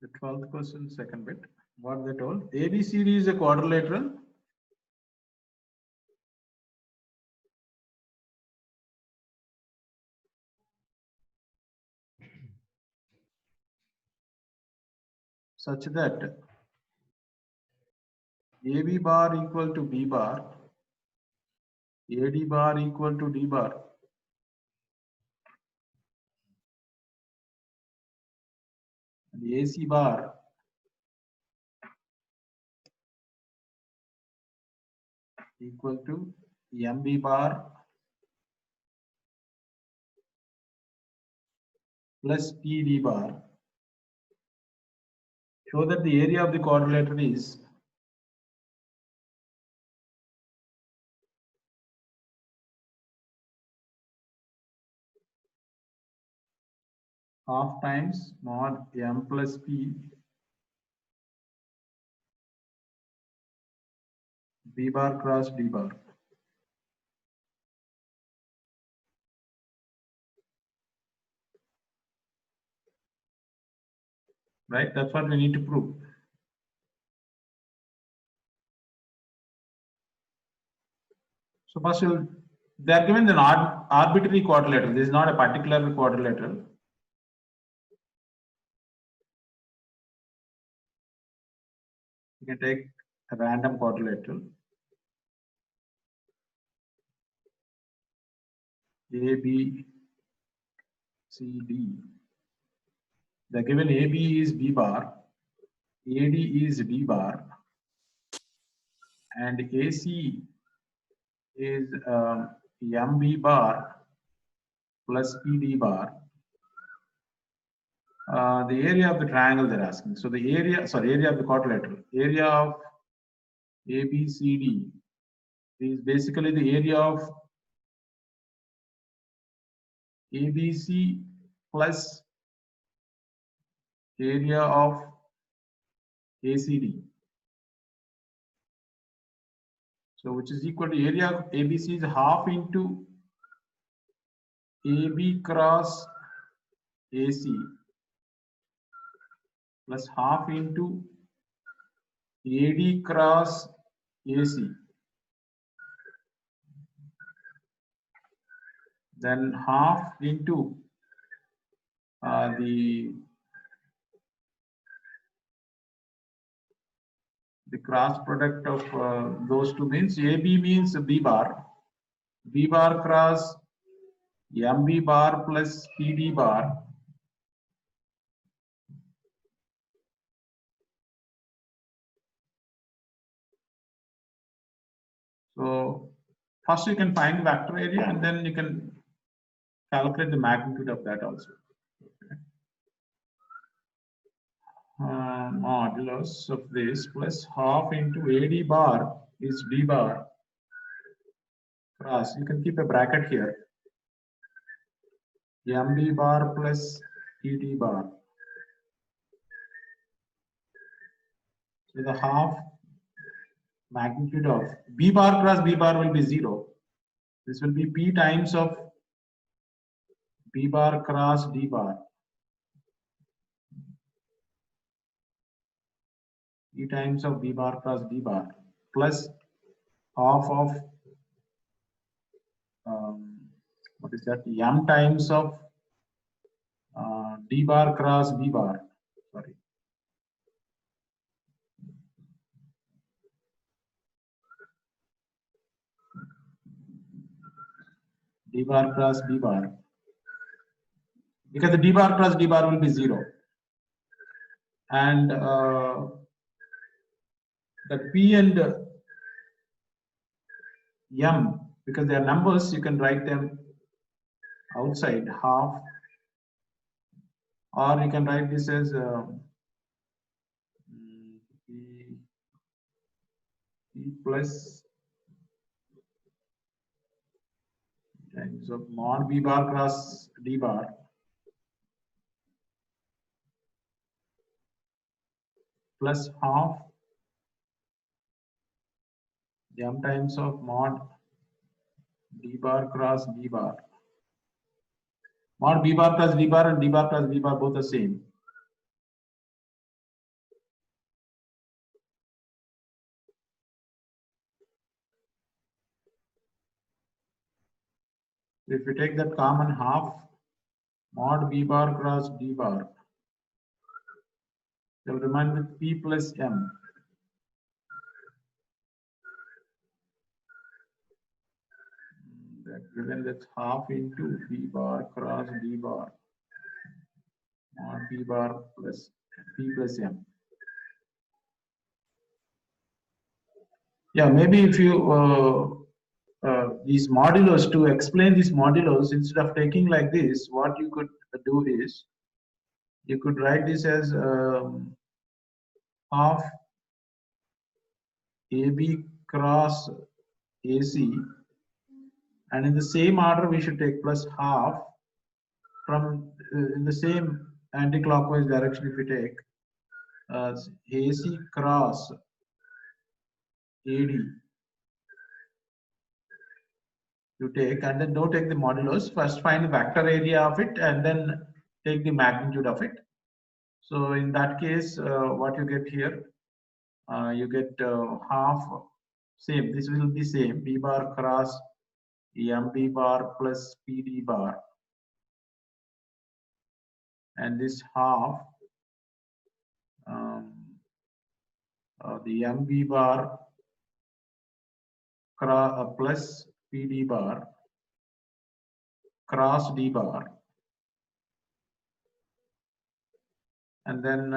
The 12th question, second bit. What they told? ABCD is a quadrilateral such that AB bar equal to B bar, AD bar equal to D bar, and AC bar equal to MB bar plus PD bar. Show that the area of the quadrilateral is half times mod M plus P B bar cross D bar. Right? That's what we need to prove. So first, they are given an arbitrary quadrilateral. This is not a particular quadrilateral. You can take a random quadrilateral. A, B, C, D. The given AB is B bar, AD is D bar, and AC is MB bar plus PD bar. The area of the triangle they're asking. So the area of the quadrilateral, area of ABCD is basically the area of ABC plus area of ACD. So which is equal to area of ABC is half into AB cross AC plus half into AD cross AC. Then half into the cross product of those two means AB means B bar cross MB bar plus PD bar so first you can find the vector area and then you can calculate the magnitude of that also. Modulus of this plus half into AD bar is D bar cross, you can keep a bracket here, MB bar plus PD bar. So the half magnitude of B bar cross B bar will be 0. This will be P times of B bar cross D bar. P times of B bar cross D bar plus half of what is that? M times of D bar cross B bar. Sorry. D bar cross B bar. Because the D bar cross D bar will be 0. And the P and M, because they are numbers, you can write them outside half, or you can write this as P plus times of mod B bar cross D bar plus half M times of mod D bar cross D bar. Mod B bar plus D bar and D bar plus D bar both the same. If you take that common half, mod b bar cross d bar, it will remain with p plus m. Given that's half into b bar cross d bar, mod b bar plus p plus m. Yeah, maybe if you these modulos, to explain these modulos, instead of taking like this, what you could do is you could write this as half AB cross AC, and in the same order we should take plus half from in the same anti-clockwise direction. If we take AC cross AD, you take, and then don't take the modulus. First find the vector area of it and then take the magnitude of it. So in that case, what you get here, you get half, same, this will be same, b bar cross mb bar plus pd bar, and this half the mb bar plus pd bar cross d bar, and then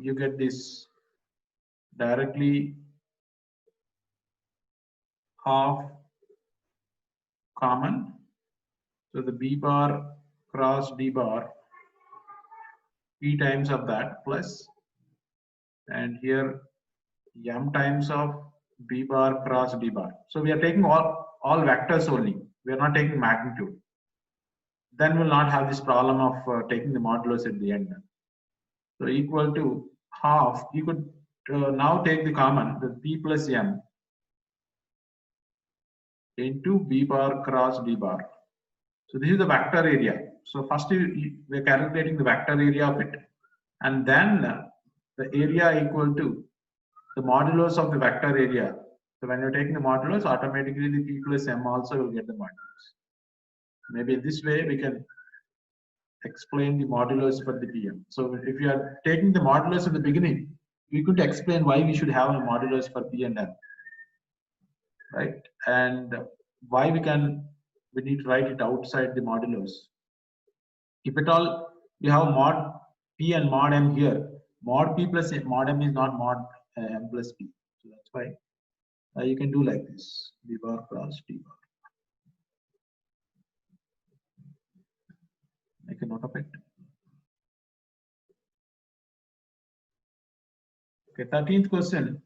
you get this directly half common. So the b bar cross d bar, p times of that plus, and here m times of b bar cross d bar. So we are taking all vectors only. We are not taking magnitude. Then we'll not have this problem of taking the modulus at the end. So equal to half. You could now take the common, the p plus m into b bar cross d bar. So this is the vector area. So first we're calculating the vector area of it, and then the area equal to the modulus of the vector area. So when you're taking the modulus, automatically the p plus m also will get the modulus. Maybe this way we can explain the modulus for the pm. So if you are taking the modulus in the beginning, we could explain why we should have a modulus for p and m, right? And why we need to write it outside the modulus. If at all you have mod p and mod m here, mod p plus mod m is not mod m plus p. So that's why you can do like this, b bar cross d bar. Make a note of it. Okay, 13th question.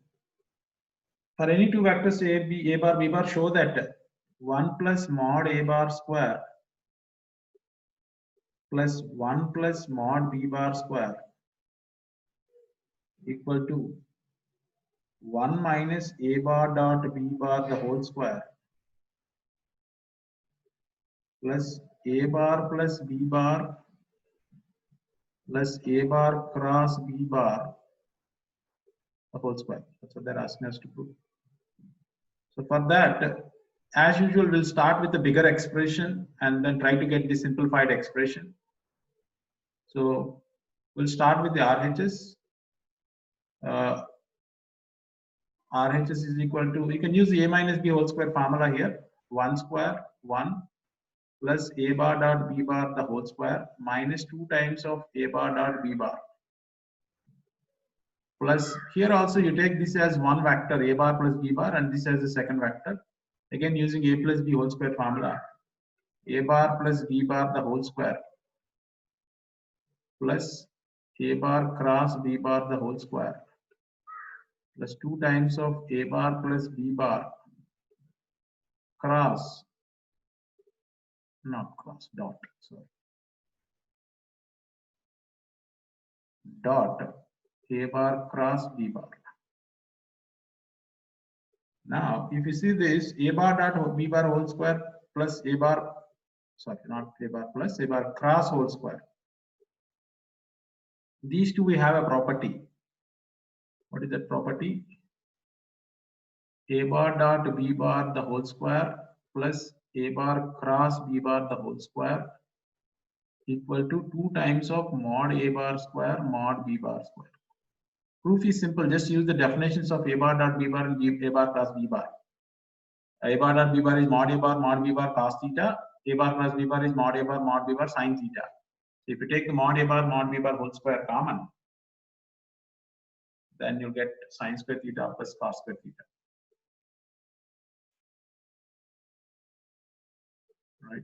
For any two vectors a bar, b bar, show that 1 plus mod a bar square plus 1 plus mod b bar square equal to 1 minus a bar dot b bar the whole square plus a bar plus b bar plus a bar cross b bar the whole square. That's what they're asking us to prove. So for that, as usual, we'll start with the bigger expression and then try to get the simplified expression. So we'll start with the RHS. RHS is equal to, we can use the a minus b whole square formula here. 1 square 1 plus a bar dot b bar the whole square minus 2 times of a bar dot b bar. Plus here also you take this as one vector, a bar plus b bar, and this as the second vector. Again using a plus b whole square formula, a bar plus b bar the whole square plus a bar cross b bar the whole square plus 2 times of a bar plus b bar cross, not cross, dot, sorry, dot a bar cross b bar. Now, if you see this, a bar dot b bar whole square plus a bar, sorry, not a bar plus a bar cross whole square. These two we have a property. What is that property? A bar dot b bar the whole square plus A bar cross B bar the whole square equal to 2 times of mod A bar square mod B bar square. Proof is simple. Just use the definitions of A bar dot B bar and A bar cross B bar. A bar dot B bar is mod B bar cos theta. A bar cross B bar is mod B bar sin theta. So if you take the mod B bar whole square common, then you'll get sin square theta plus cos square theta. Right?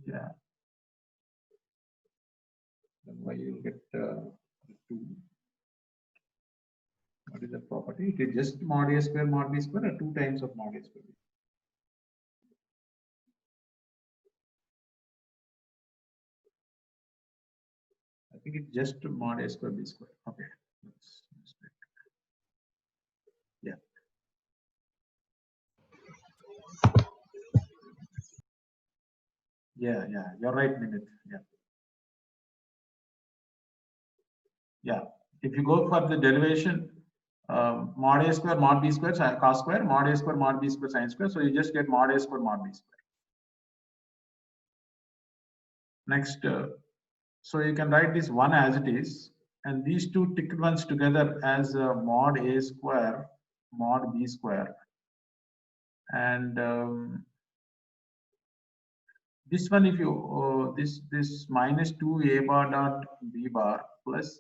Yeah. Then why you'll get 2. What is the property? It is just mod A square mod B square or 2 times of mod A square. I think it's just mod A square B square. Okay. Yeah. Yeah, you're right, Nimit. Yeah. If you go for the derivation, mod A square mod B square cos square, mod A square mod B square sin square, so you just get mod A square mod B square. Next, so you can write this one as it is, and these two ticked ones together as mod A square mod B square, and this one, if you this minus 2 A bar dot B bar plus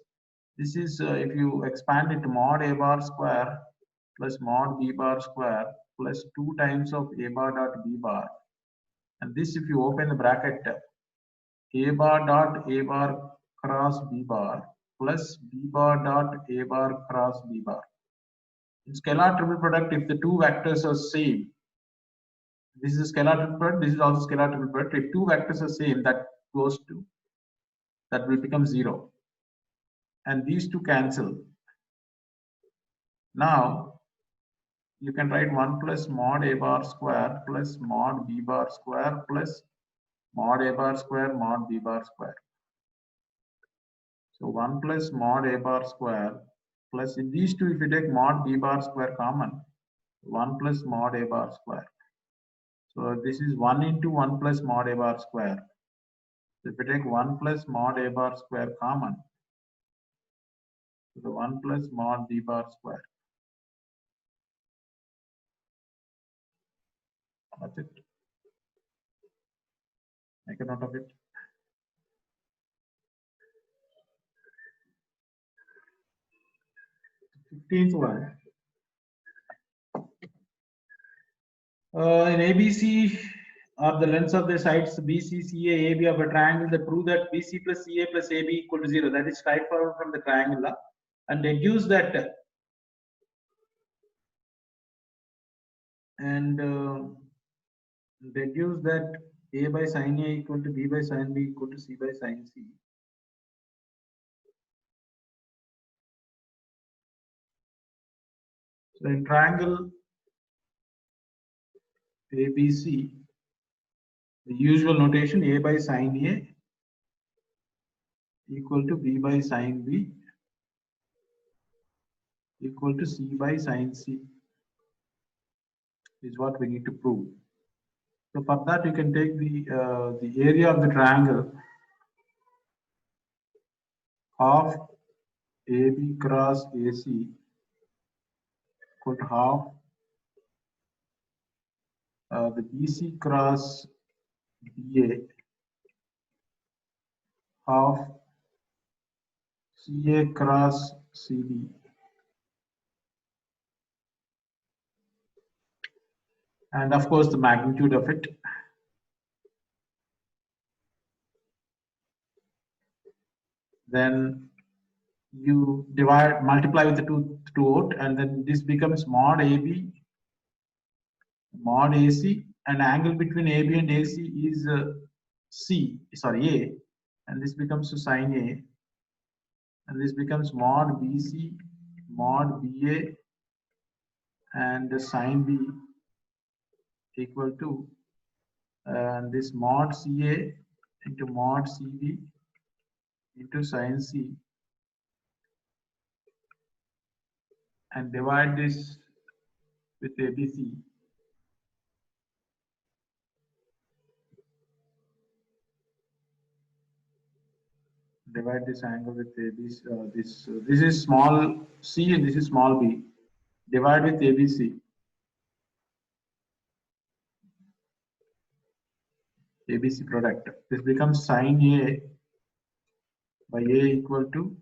this is if you expand it, mod A bar square plus mod B bar square plus 2 times of A bar dot B bar, and this if you open the bracket, A bar dot A bar cross B bar plus B bar dot A bar cross B bar. In scalar triple product, if the two vectors are same, this is a scalar triple product, this is also scalar triple product. If two vectors are same, that goes to, that will become 0. And these two cancel. Now, you can write 1 plus mod A bar square plus mod B bar square plus mod A bar square mod B bar square. So 1 plus mod A bar square plus in these two, if you take mod B bar square common, 1 plus mod A bar square. So this is 1 into 1 plus mod A bar square. So if you take 1 plus mod A bar square common, so the 1 plus mod B bar square. That's it. Make a note of it. 15th one. In ABC are the lengths of the sides BC, CA, AB of a triangle that prove that BC plus CA plus AB equal to 0. That is straightforward from the triangle, and deduce that A by sin A equal to B by sin B equal to C by sin C. So in triangle ABC, the usual notation A by sin A equal to B by sin B equal to C by sin C is what we need to prove. So for that, you can take the area of the triangle half AB cross AC equal to half the BC cross BA half CA cross CD and of course the magnitude of it. Then you multiply with the two out, and then this becomes mod AB mod AC, and angle between AB and AC is A, and this becomes sin A, and this becomes mod BC mod BA and sin B equal to this mod CA into mod CB into sin C, and divide this with ABC. divide this angle with this is small c and this is small b. Divide with ABC. ABC product. This becomes sine A by A equal to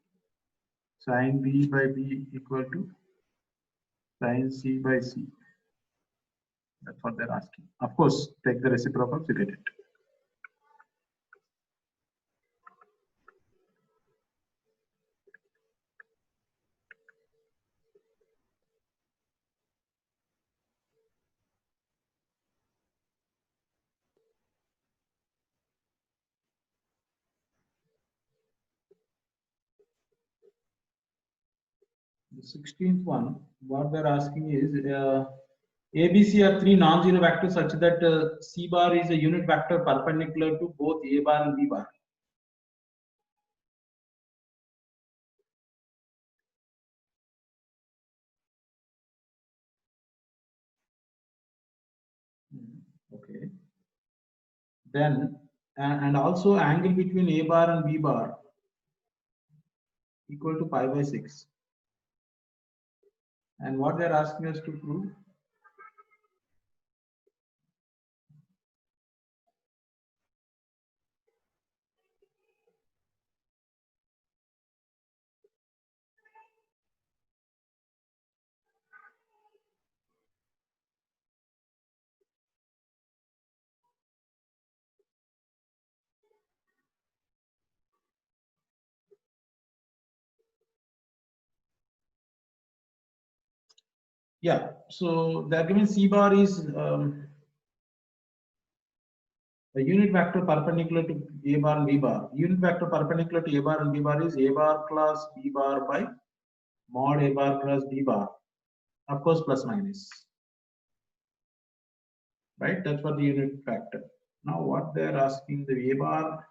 sine B by B equal to sine C by C. That's what they're asking. Of course, take the reciprocal to get it. The 16th one, what they're asking is ABC are three non-zero vectors such that C bar is a unit vector perpendicular to both A bar and B bar. Okay. Then, and also angle between A bar and B bar equal to pi by 6. And what they're asking us to prove? Yeah, so the argument C bar is a unit vector perpendicular to A bar and B bar. Unit vector perpendicular to A bar and B bar is A bar plus B bar by mod A bar plus B bar. Of course, plus minus. Right? That's what the unit vector. Now, what they're asking the A bar,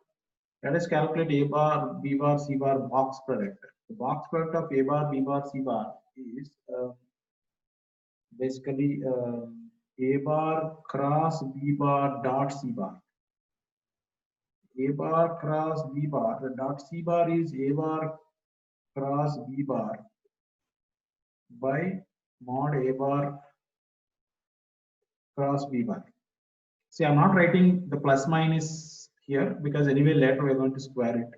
let us calculate A bar, B bar, C bar box product. The box product of A bar, B bar, C bar is basically A bar cross B bar dot C bar. A bar cross B bar, the dot C bar is A bar cross B bar by mod A bar cross B bar. See, I'm not writing the plus minus here because anyway later we're going to square it.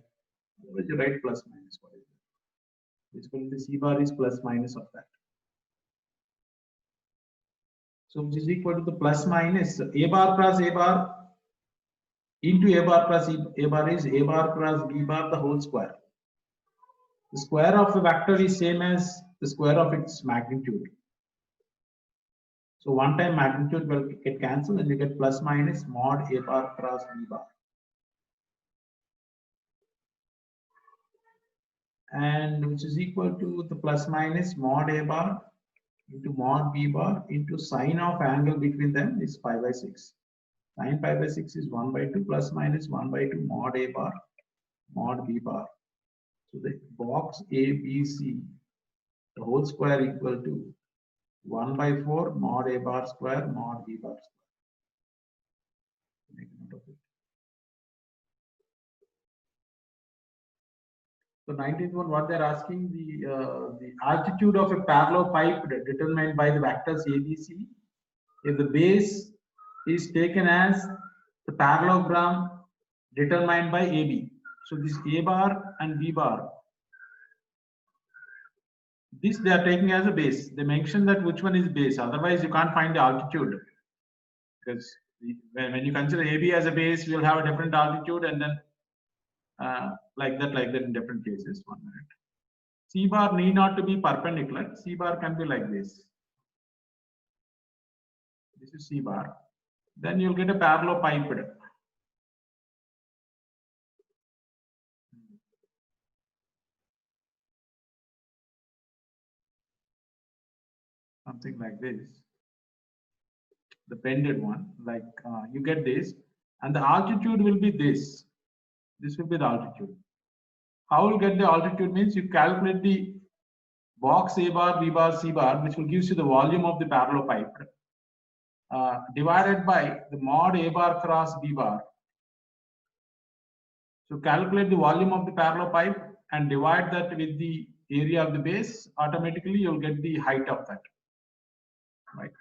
Otherwise you write plus minus. What is it? Basically the C bar is plus minus of that. So which is equal to the plus minus A bar cross A bar into A bar plus A bar is A bar cross B bar the whole square. The square of the vector is same as the square of its magnitude. So one time magnitude will get cancelled and you get plus minus mod A bar cross B bar. And which is equal to the plus minus mod A bar into mod B bar into sine of angle between them is pi by 6. Sine pi by 6 is 1 by 2 plus minus 1 by 2 mod A bar mod B bar. So the box ABC, the whole square equal to 1 by 4 mod A bar square mod B bar square. Make note of it. So 19th one, what they're asking, the altitude of a parallel pipe determined by the vectors ABC, if the base is taken as the parallelogram determined by AB. So this A bar and B bar, this they are taking as a base. They mention that which one is base, otherwise you can't find the altitude. Because when you consider AB as a base, we'll have a different altitude and then like that in different cases. 1 minute. C bar need not to be perpendicular. C bar can be like this. This is C bar. Then you'll get a parallel pipe. Something like this. The bended one, like you get this, and the altitude will be this. This will be the altitude. How you get the altitude means you calculate the box A bar, B bar, C bar, which will give you the volume of the parallel pipe, divided by the mod A bar cross B bar. So calculate the volume of the parallel pipe and divide that with the area of the base. Automatically, you'll get the height of that. Right.